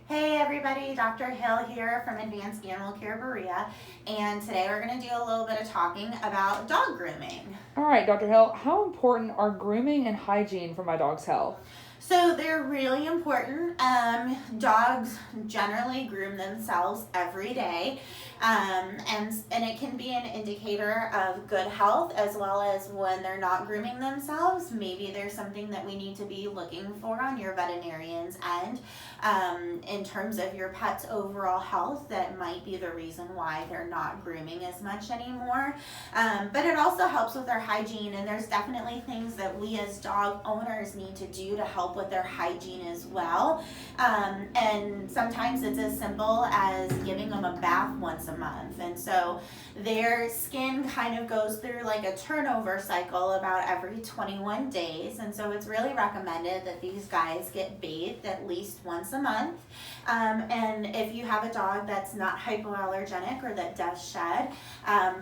Hey everybody, Dr. Hill here from Advanced Animal Care Berea, and today we're going to do a little bit of talking about dog grooming. All right, Dr. Hill, how important are grooming and hygiene for my dog's health? So they're really important. Dogs generally groom themselves every day, and it can be an indicator of good health as well as when they're not grooming themselves. Maybe there's something that we need to be looking for on your veterinarian's end in terms of your pet's overall health. That might be the reason why they're not grooming as much anymore. But it also helps with their hygiene, and there's definitely things that we as dog owners need to do to help with their hygiene as well. And sometimes it's as simple as giving them a bath once a month. And so their skin kind of goes through like a turnover cycle about every 21 days. And so it's really recommended that these guys get bathed at least once a month. And if you have a dog that's not hypoallergenic or that does shed,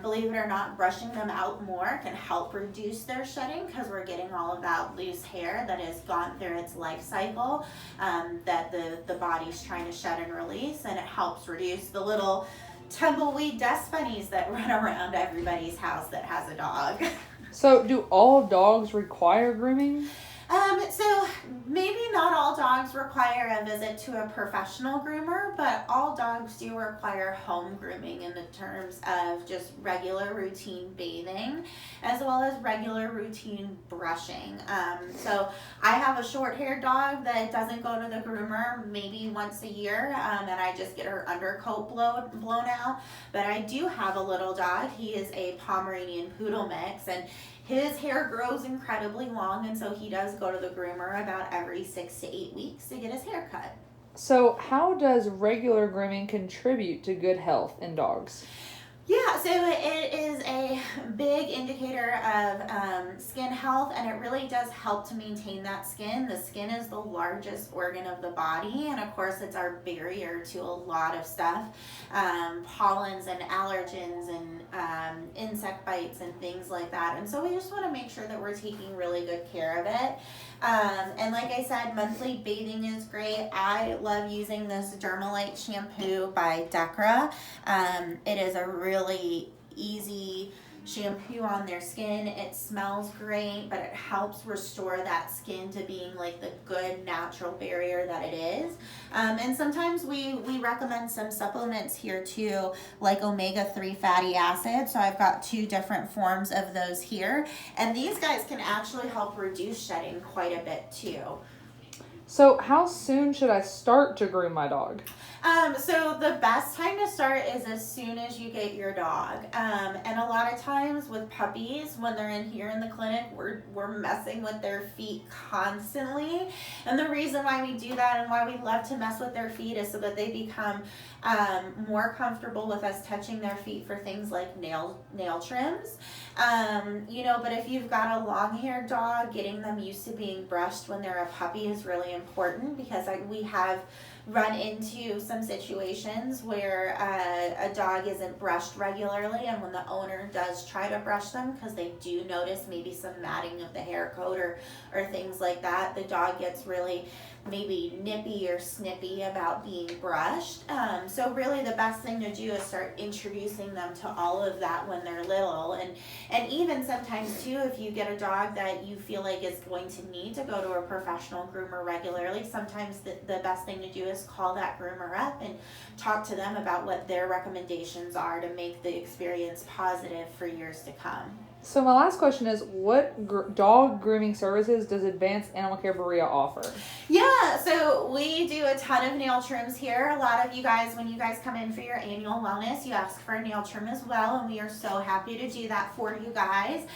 believe it or not, brushing them out more can help reduce their shedding because we're getting all of that loose hair that has gone through its life cycle that the body's trying to shed and release, and it helps reduce the little tumbleweed dust bunnies that run around everybody's house that has a dog. So, do all dogs require grooming? So maybe not all dogs require a visit to a professional groomer, but all dogs do require home grooming in the terms of just regular routine bathing as well as regular routine brushing. So I have a short-haired dog that doesn't go to the groomer maybe once a year, and I just get her undercoat blown out. But I do have a little dog. He is a Pomeranian Poodle mix, and his hair grows incredibly long, and so he does go to the groomer about every 6 to 8 weeks to get his hair cut. So, how does regular grooming contribute to good health in dogs? Yeah, so it is a big indicator of skin health, and it really does help to maintain that skin. The skin is the largest organ of the body, and of course it's our barrier to a lot of stuff, pollens and allergens and insect bites and things like that. And so we just want to make sure that we're taking really good care of it. And like I said, monthly bathing is great. I love using this Dermalite shampoo by Decra. It is a really easy shampoo on their skin. It smells great, but it helps restore that skin to being like the good natural barrier that it is. And sometimes we recommend some supplements here too, like omega-3 fatty acids. So I've got 2 different forms of those here, and these guys can actually help reduce shedding quite a bit too. So, how soon should I start to groom my dog? So the best time to start is as soon as you get your dog. And a lot of times with puppies, when they're in here in the clinic, we're messing with their feet constantly. And the reason why we do that and why we love to mess with their feet is so that they become more comfortable with us touching their feet for things like nail trims. But if you've got a long-haired dog, getting them used to being brushed when they're a puppy is really important, because we have run into some situations where a dog isn't brushed regularly, and when the owner does try to brush them, because they do notice maybe some matting of the hair coat or things like that, the dog gets really maybe nippy or snippy about being brushed. So really the best thing to do is start introducing them to all of that when they're little. And even sometimes too, if you get a dog that you feel like is going to need to go to a professional groomer regularly, sometimes the best thing to do is call that groomer up and talk to them about what their recommendations are to make the experience positive for years to come. So, my last question is, what dog grooming services does Advanced Animal Care Berea offer? Yeah, so we do a ton of nail trims here. A lot of you guys, when you guys come in for your annual wellness, you ask for a nail trim as well, and we are so happy to do that for you guys.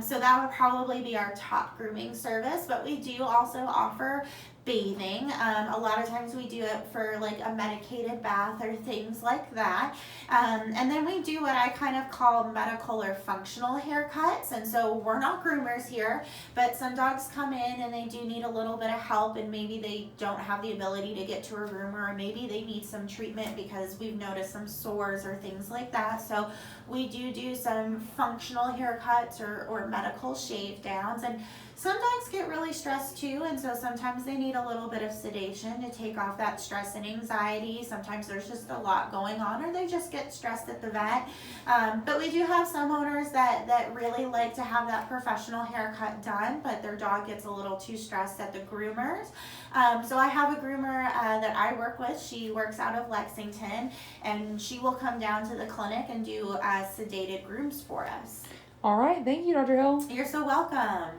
So that would probably be our top grooming service, but we do also offer bathing. A lot of times we do it for like a medicated bath or things like that. And then we do what I kind of call medical or functional haircuts. And so we're not groomers here, but some dogs come in and they do need a little bit of help, and maybe they don't have the ability to get to a groomer, or maybe they need some treatment because we've noticed some sores or things like that. So we do some functional haircuts or medical shave downs. And Some dogs get really stressed too, and so sometimes they need a little bit of sedation to take off that stress and anxiety. Sometimes there's just a lot going on, or they just get stressed at the vet. But we do have some owners that really like to have that professional haircut done, but their dog gets a little too stressed at the groomers. So I have a groomer that I work with. She works out of Lexington, and she will come down to the clinic and do sedated grooms for us. All right. Thank you, Dr. Hill. You're so welcome.